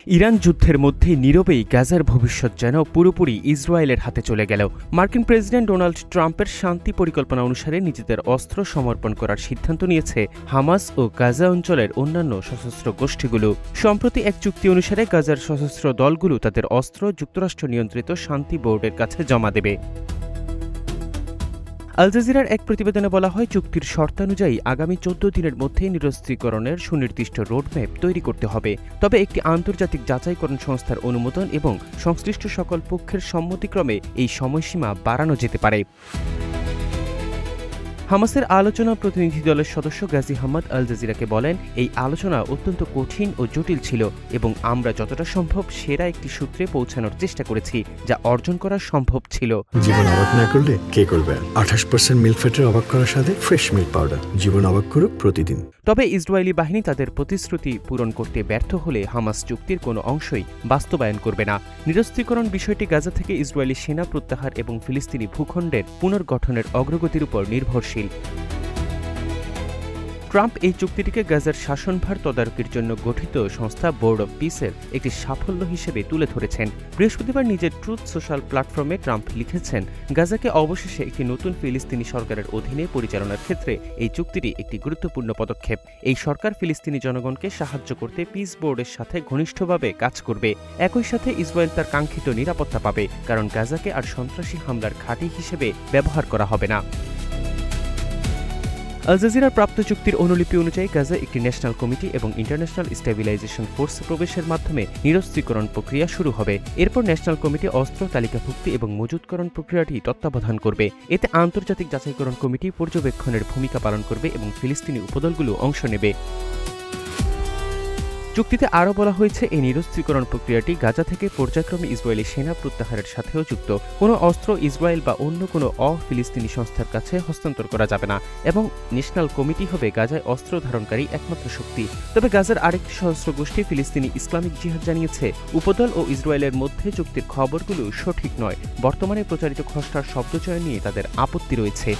Iran যুদ্ধের মধ্যে নীরবেই গাজার ভবিষ্যৎ যেন পুরোপুরি ইসরায়েলের হাতে চলে গেল। মার্কিন প্রেসিডেন্ট ডোনাল্ড ট্রাম্পের শান্তি পরিকল্পনা অনুসারে নিজেদের অস্ত্র সমর্পণ করার সিদ্ধান্ত নিয়েছে হামাস ও গাজা অঞ্চলের অন্যান্য সশস্ত্র গোষ্ঠীগুলো। সম্প্রতি এক চুক্তি অনুসারে গাজার সশস্ত্র দলগুলো তাদের অস্ত্র যুক্তরাষ্ট্র নিয়ন্ত্রিত শান্তি বোর্ডের কাছে জমা দেবে। আল জাজিরার এক প্রতিবেদনে বলা হয়, চুক্তির শর্তানুযায়ী আগামী 14 দিনের মধ্যে নিরস্ত্রীকরণের সুনির্দিষ্ট রোডম্যাপ তৈরি করতে হবে। তবে একটি আন্তর্জাতিক যাচাইকরণ সংস্থার অনুমোদন এবং সংশ্লিষ্ট সকল পক্ষের সম্মতিক্রমে এই সময়সীমা বাড়ানো যেতে পারে। হামাসের আলোচনা প্রতিনিধি দলের সদস্য গাজী হাম্মাদ আল জাজিরাকে বলেন, এই আলোচনা অত্যন্ত কঠিন ও জটিল ছিল এবং আমরা যতটা সম্ভব সেরা একটি সূত্রে পৌঁছানোর চেষ্টা করেছি যা অর্জন করা সম্ভব ছিল। জীবন অবাক না করলে কে করবে? 28% মিল্ক ফ্যাটের অবাক করার সাথে ফ্রেশ মিল্ক পাউডার। জীবন অবাক করুক প্রতিদিন। তবে ইসরায়েলি বাহিনী তাদের প্রতিশ্রুতি পূরণ করতে ব্যর্থ হলে হামাস চুক্তির কোনো অংশই বাস্তবায়ন করবে না। নিরস্ত্রীকরণ বিষয়টি গাজা থেকে ইসরায়েলি সেনা প্রত্যাহার এবং ফিলিস্তিনি ভূখণ্ডের পুনর্গঠনের অগ্রগতির উপর নির্ভরশীল। ট্রাম্প এই চুক্তিটিকে গাজার শাসনভার তদারকির জন্য গঠিত সংস্থা বোর্ড অব পিসের একটি সাফল্য হিসেবে তুলে ধরেছেন। বৃহস্পতিবার নিজের ট্রুথ সোশ্যাল প্ল্যাটফর্মে ট্রাম্প লিখেছেন, গাজাকে অবশেষে একটি নতুন ফিলিস্তিনি সরকারের অধীনে পরিচালনার ক্ষেত্রে এই চুক্তিটি একটি গুরুত্বপূর্ণ পদক্ষেপ। এই সরকার ফিলিস্তিনি জনগণকে সাহায্য করতে পিস বোর্ডের সাথে ঘনিষ্ঠভাবে কাজ করবে। একই সাথে ইসরায়েল তার কাঙ্ক্ষিত নিরাপত্তা পাবে, কারণ গাজাকে আর সন্ত্রাসী হামলার ঘাঁটি হিসেবে ব্যবহার করা হবে না। আল জাজিরার প্রাপ্ত চুক্তির অনুলিপি অনুযায়ী গাজা একটি ন্যাশনাল কমিটি এবং ইন্টারন্যাশনাল স্টেবিলাইজেশন ফোর্স প্রবেশের মাধ্যমে নিরস্ত্রীকরণ প্রক্রিয়া শুরু হবে। এরপর ন্যাশনাল কমিটি অস্ত্র তালিকাভুক্তি এবং মজুতকরণ প্রক্রিয়াটি তত্ত্বাবধান করবে। এতে আন্তর্জাতিক যাচাইকরণ কমিটি পর্যবেক্ষণের ভূমিকা পালন করবে এবং ফিলিস্তিনি উপদলগুলো অংশ নেবে। চুক্তিতে আরও বলা হয়েছে, এই নিরস্ত্রীকরণ প্রক্রিয়াটি গাজা থেকে পর্যায়ক্রমে ইসরায়েলি সেনা প্রত্যাহারের সাথেও যুক্ত। কোনো অস্ত্র ইসরায়েল বা অন্য কোনো অ-ফিলিস্তিনি সংস্থার কাছে হস্তান্তর করা যাবে না এবং ন্যাশনাল কমিটি হবে গাজায় অস্ত্র ধারণকারী একমাত্র শক্তি। তবে গাজার আরেকটি সশস্ত্র গোষ্ঠী ফিলিস্তিনি ইসলামিক জিহাদ জানিয়েছে, উপদল ও ইসরায়েলের মধ্যে চুক্তির খবরগুলো সঠিক নয়। বর্তমানে প্রচারিত খসড়ার শব্দচয়ন নিয়ে তাদের আপত্তি রয়েছে।